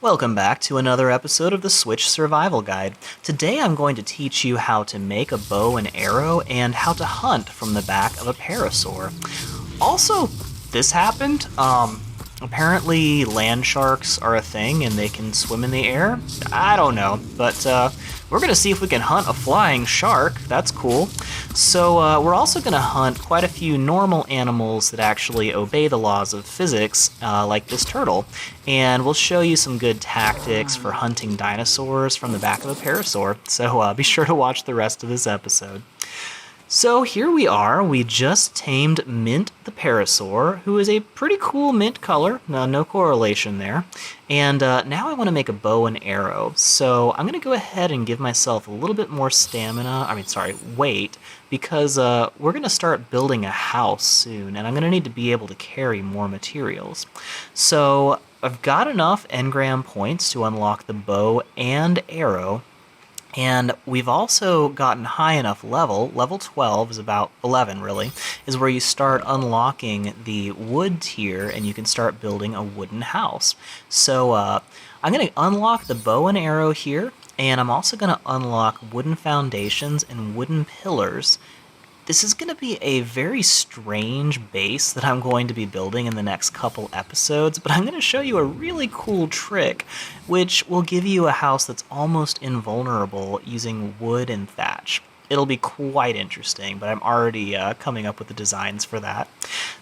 Welcome back to another episode of the Switch Survival Guide. Today I'm going to teach you how to make a bow and arrow and how to hunt from the back of a parasaur. Also, this happened. Apparently land sharks are a thing and they can swim in the air. I don't know, but we're going to see if we can hunt a flying shark. That's cool. So we're also going to hunt quite a few normal animals that actually obey the laws of physics, like this turtle. And we'll show you some good tactics for hunting dinosaurs from the back of a parasaur. So be sure to watch the rest of this episode. So here we are, we just tamed Mint the Parasaur, who is a pretty cool mint color, no correlation there. And now I want to make a bow and arrow. So I'm going to go ahead and give myself a little bit more weight, because we're going to start building a house soon, and I'm going to need to be able to carry more materials. So I've got enough engram points to unlock the bow and arrow. And we've also gotten high enough level 12 is about 11 really, is where you start unlocking the wood tier and you can start building a wooden house. So I'm going to unlock the bow and arrow here, and I'm also going to unlock wooden foundations and wooden pillars. This is going to be a very strange base that I'm going to be building in the next couple episodes, but I'm going to show you a really cool trick which will give you a house that's almost invulnerable using wood and thatch. It'll be quite interesting, but I'm already coming up with the designs for that.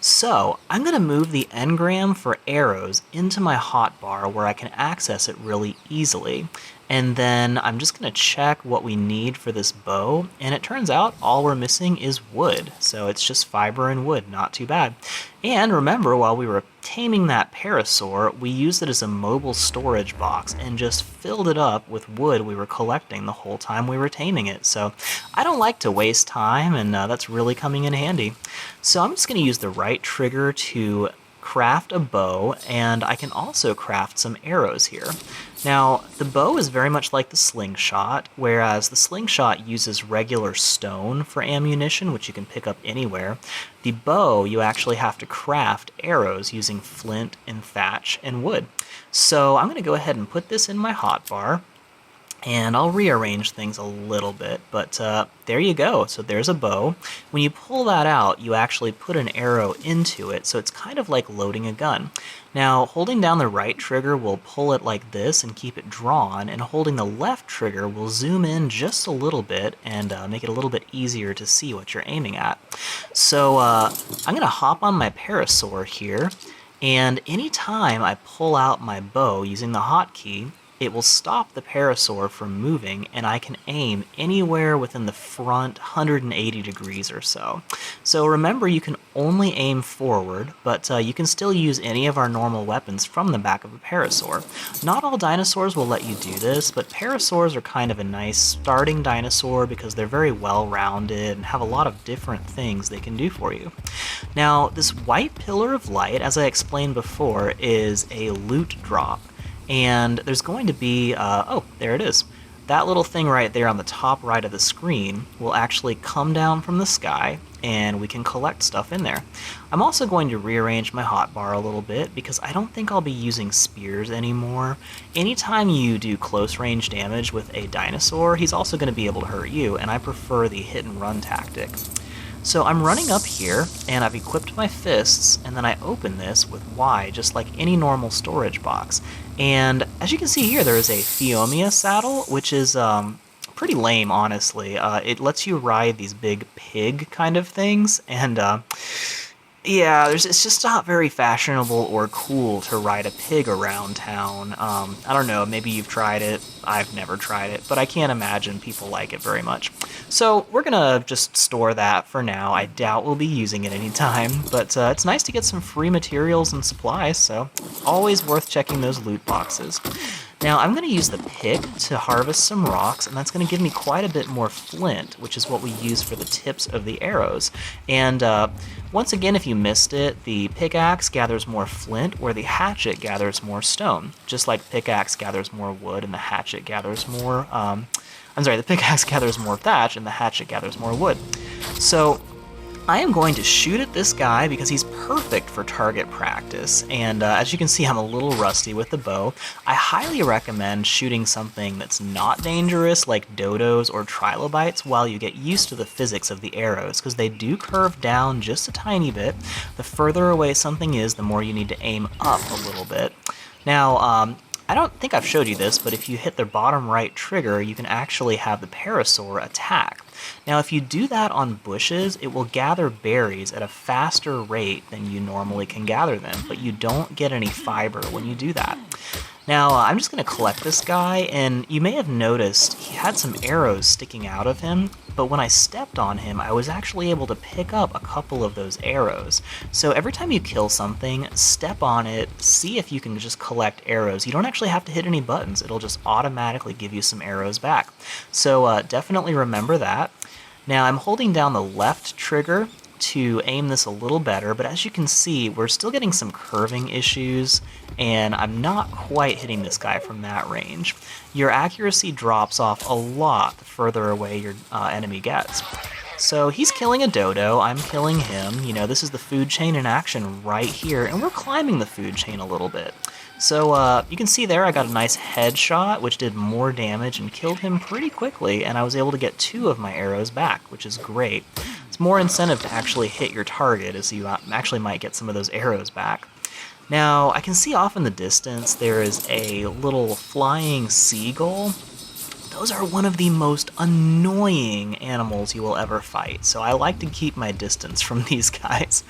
So I'm going to move the engram for arrows into my hotbar where I can access it really easily. And then I'm just going to check what we need for this bow, and it turns out all we're missing is wood. So it's just fiber and wood, not too bad. And remember, while we were taming that parasaur, we used it as a mobile storage box and just filled it up with wood we were collecting the whole time we were taming it. So I don't like to waste time, and that's really coming in handy. So I'm just going to use the right trigger to craft a bow, and I can also craft some arrows here. Now, the bow is very much like the slingshot, whereas the slingshot uses regular stone for ammunition, which you can pick up anywhere. The bow, you actually have to craft arrows using flint and thatch and wood. So I'm going to go ahead and put this in my hotbar, and I'll rearrange things a little bit, but there you go. So there's a bow. When you pull that out, you actually put an arrow into it, so it's kind of like loading a gun. Now, holding down the right trigger will pull it like this and keep it drawn, and holding the left trigger will zoom in just a little bit and make it a little bit easier to see what you're aiming at. So I'm going to hop on my parasaur here, and anytime I pull out my bow using the hotkey, it will stop the parasaur from moving, and I can aim anywhere within the front 180 degrees or so. So remember, you can only aim forward, but you can still use any of our normal weapons from the back of a parasaur. Not all dinosaurs will let you do this, but parasaurs are kind of a nice starting dinosaur because they're very well-rounded and have a lot of different things they can do for you. Now, this white pillar of light, as I explained before, is a loot drop. And there's going to be, oh, there it is. That little thing right there on the top right of the screen will actually come down from the sky, and we can collect stuff in there. I'm also going to rearrange my hotbar a little bit because I don't think I'll be using spears anymore. Anytime you do close range damage with a dinosaur, he's also going to be able to hurt you, and I prefer the hit and run tactic. So I'm running up here, and I've equipped my fists, and then I open this with Y, just like any normal storage box. And as you can see here, there is a Phiomia saddle, which is pretty lame, honestly. It lets you ride these big pig kind of things, and yeah, it's just not very fashionable or cool to ride a pig around town. I don't know, maybe you've tried it. I've never tried it, but I can't imagine people like it very much. So we're gonna just store that for now. I doubt we'll be using it anytime, but it's nice to get some free materials and supplies, so always worth checking those loot boxes. Now I'm going to use the pick to harvest some rocks, and that's going to give me quite a bit more flint, which is what we use for the tips of the arrows. And once again, if you missed it, the pickaxe gathers more flint, where the hatchet gathers more stone. Just like the pickaxe gathers more wood and the hatchet gathers more... the pickaxe gathers more thatch and the hatchet gathers more wood. So I am going to shoot at this guy because he's perfect for target practice, and as you can see, I'm a little rusty with the bow. I highly recommend shooting something that's not dangerous, like dodos or trilobites, while you get used to the physics of the arrows, because they do curve down just a tiny bit. The further away something is, the more you need to aim up a little bit. Now, I don't think I've showed you this, but if you hit the bottom right trigger, you can actually have the Parasaur attack. Now, if you do that on bushes, it will gather berries at a faster rate than you normally can gather them, but you don't get any fiber when you do that. Now, I'm just going to collect this guy, and you may have noticed he had some arrows sticking out of him, but when I stepped on him, I was actually able to pick up a couple of those arrows. So every time you kill something, step on it, see if you can just collect arrows. You don't actually have to hit any buttons. It'll just automatically give you some arrows back. So definitely remember that. Now, I'm holding down the left trigger to aim this a little better, but as you can see, we're still getting some curving issues, and I'm not quite hitting this guy from that range. Your accuracy drops off a lot the further away your enemy gets. So he's killing a dodo, I'm killing him. You know, this is the food chain in action right here, and we're climbing the food chain a little bit. So you can see there I got a nice headshot, which did more damage and killed him pretty quickly, and I was able to get 2 of my arrows back, which is great. It's more incentive to actually hit your target, as you actually might get some of those arrows back. Now, I can see off in the distance there is a little flying seagull. Those are one of the most annoying animals you will ever fight, so I like to keep my distance from these guys.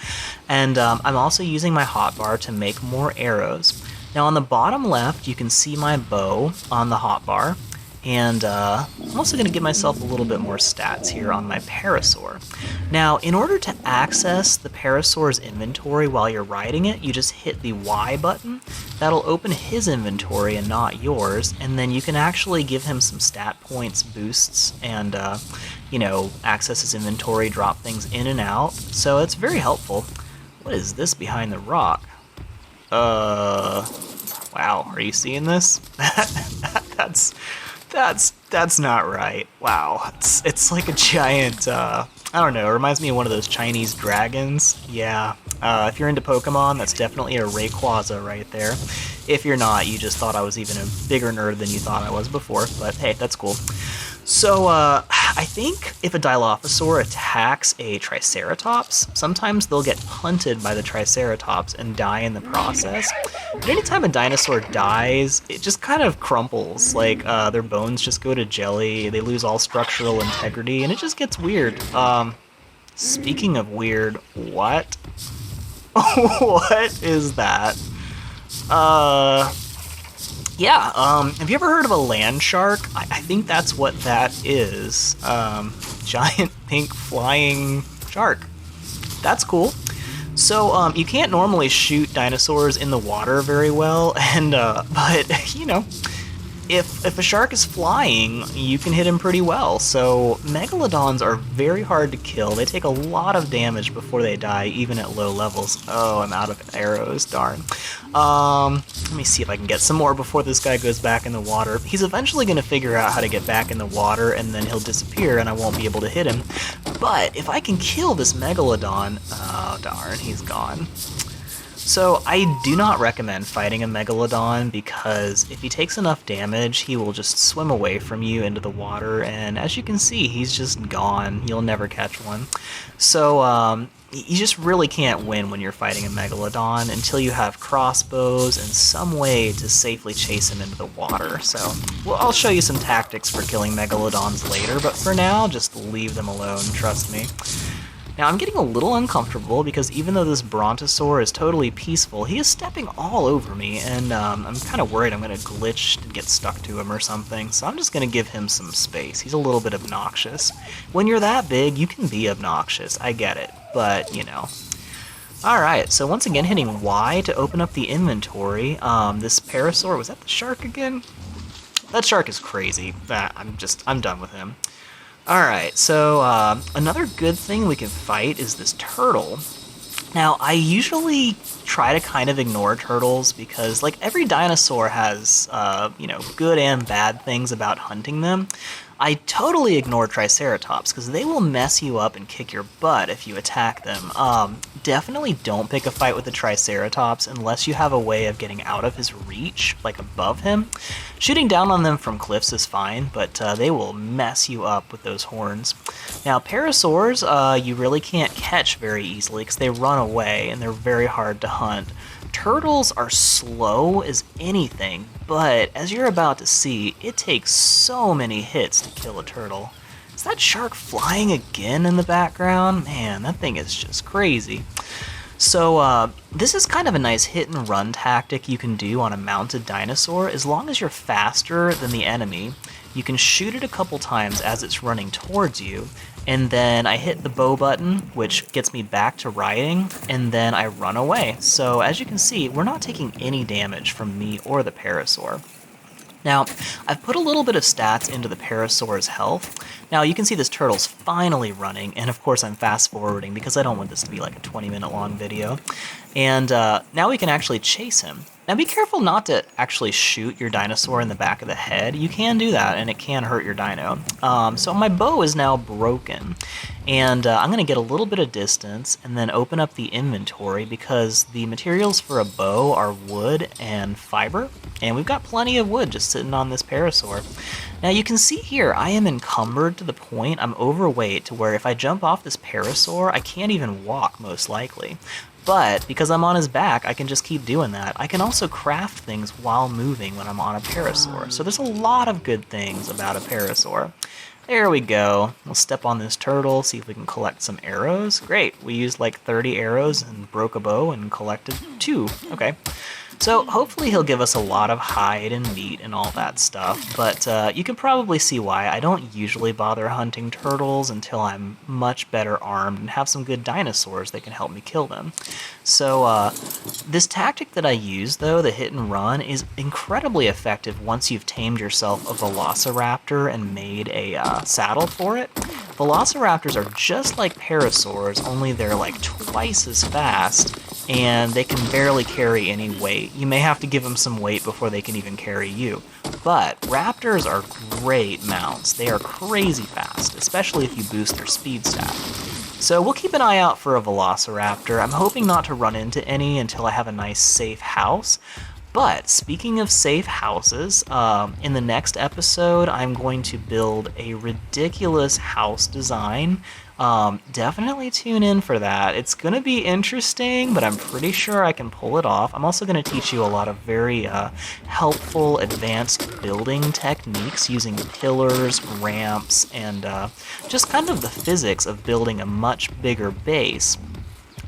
And I'm also using my hotbar to make more arrows. Now on the bottom left, you can see my bow on the hotbar, and I'm also going to give myself a little bit more stats here on my Parasaur. Now, in order to access the Parasaur's inventory while you're riding it, you just hit the Y button. That'll open his inventory and not yours, and then you can actually give him some stat points boosts and, you know, access his inventory, drop things in and out. So it's very helpful. What is this behind the rock? Wow, are you seeing this? That's not right. Wow, it's like a giant, I don't know, it reminds me of one of those Chinese dragons. Yeah, if you're into Pokemon, that's definitely a Rayquaza right there. If you're not, you just thought I was even a bigger nerd than you thought I was before, but hey, that's cool. So, I think if a Dilophosaur attacks a Triceratops, sometimes they'll get punted by the Triceratops and die in the process. But anytime a dinosaur dies, it just kind of crumples. Like, their bones just go to jelly, they lose all structural integrity, and it just gets weird. Speaking of weird, what? What is that? Yeah, have you ever heard of a land shark? I think that's what that is. Giant pink flying shark. That's cool. So, you can't normally shoot dinosaurs in the water very well, and, but, you know, if a shark is flying, you can hit him pretty well. So megalodons are very hard to kill. They take a lot of damage before they die, even at low levels. Oh, I'm out of arrows, darn. Let me see if I can get some more before this guy goes back in the water. He's eventually going to figure out how to get back in the water, and then he'll disappear, and I won't be able to hit him. But if I can kill this megalodon, oh darn, he's gone. So I do not recommend fighting a megalodon, because if he takes enough damage, he will just swim away from you into the water, and as you can see, he's just gone. You'll never catch one. So you just really can't win when you're fighting a megalodon until you have crossbows and some way to safely chase him into the water. So well, I'll show you some tactics for killing megalodons later, but for now, just leave them alone, trust me. Now, I'm getting a little uncomfortable because even though this Brontosaur is totally peaceful, he is stepping all over me, and I'm kind of worried I'm going to glitch and get stuck to him or something, so I'm just going to give him some space. He's a little bit obnoxious. When you're that big, you can be obnoxious, I get it, but, you know. Alright, so once again, hitting Y to open up the inventory. This Parasaur, was that the shark again? That shark is crazy. I'm done with him. Alright, so another good thing we can fight is this turtle. Now, I usually try to kind of ignore turtles because, like, every dinosaur has, good and bad things about hunting them. I totally ignore Triceratops because they will mess you up and kick your butt if you attack them. Definitely don't pick a fight with the Triceratops unless you have a way of getting out of his reach, like above him. Shooting down on them from cliffs is fine, but they will mess you up with those horns. Now, parasaurs, you really can't catch very easily because they run away and they're very hard to hunt. Turtles are slow as anything, but as you're about to see, it takes so many hits to kill a turtle. Is that shark flying again in the background? Man, that thing is just crazy. So this is kind of a nice hit and run tactic you can do on a mounted dinosaur. As long as you're faster than the enemy, you can shoot it a couple times as it's running towards you, and then I hit the bow button, which gets me back to riding, and then I run away. So as you can see, we're not taking any damage from me or the Parasaur. Now, I've put a little bit of stats into the Parasaur's health. Now, you can see this turtle's finally running, and of course I'm fast forwarding because I don't want this to be like a 20-minute long video. And now we can actually chase him. Now be careful not to actually shoot your dinosaur in the back of the head. You can do that, and it can hurt your dino. So my bow is now broken, and I'm going to get a little bit of distance and then open up the inventory because the materials for a bow are wood and fiber, and we've got plenty of wood just sitting on this Parasaur. Now you can see here I am encumbered to the point I'm overweight to where if I jump off this Parasaur, I can't even walk most likely. But because I'm on his back, I can just keep doing that. I can also craft things while moving when I'm on a Parasaur. So there's a lot of good things about a Parasaur. There we go. We'll step on this turtle, see if we can collect some arrows. Great, we used like 30 arrows and broke a bow and collected 2. Okay. So hopefully he'll give us a lot of hide and meat and all that stuff, but you can probably see why I don't usually bother hunting turtles until I'm much better armed and have some good dinosaurs that can help me kill them. So this tactic that I use, though, the hit and run, is incredibly effective once you've tamed yourself a velociraptor and made a saddle for it. Velociraptors are just like parasaurs, only they're like twice as fast, and they can barely carry any weight. You may have to give them some weight before they can even carry you. But raptors are great mounts. They are crazy fast, especially if you boost their speed stat. So we'll keep an eye out for a velociraptor. I'm hoping not to run into any until I have a nice safe house. But speaking of safe houses, in the next episode, I'm going to build a ridiculous house design. Definitely tune in for that. It's going to be interesting, but I'm pretty sure I can pull it off. I'm also going to teach you a lot of very helpful advanced building techniques using pillars, ramps, and just kind of the physics of building a much bigger base.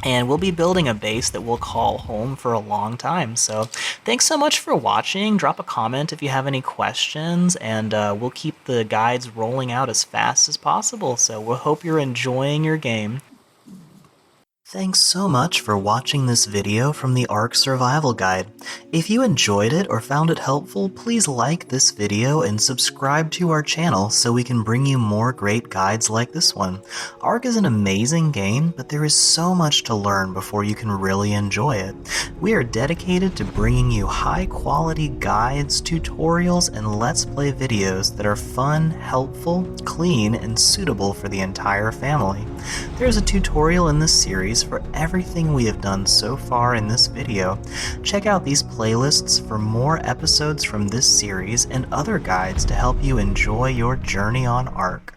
And we'll be building a base that we'll call home for a long time. So thanks so much for watching. Drop a comment if you have any questions, and we'll keep the guides rolling out as fast as possible. So we'll hope you're enjoying your game. Thanks so much for watching this video from the Ark Survival Guide. If you enjoyed it or found it helpful, please like this video and subscribe to our channel so we can bring you more great guides like this one. Ark is an amazing game, but there is so much to learn before you can really enjoy it. We are dedicated to bringing you high-quality guides, tutorials, and Let's Play videos that are fun, helpful, clean, and suitable for the entire family. There's a tutorial in this series for everything we have done so far in this video. Check out these playlists for more episodes from this series and other guides to help you enjoy your journey on Ark.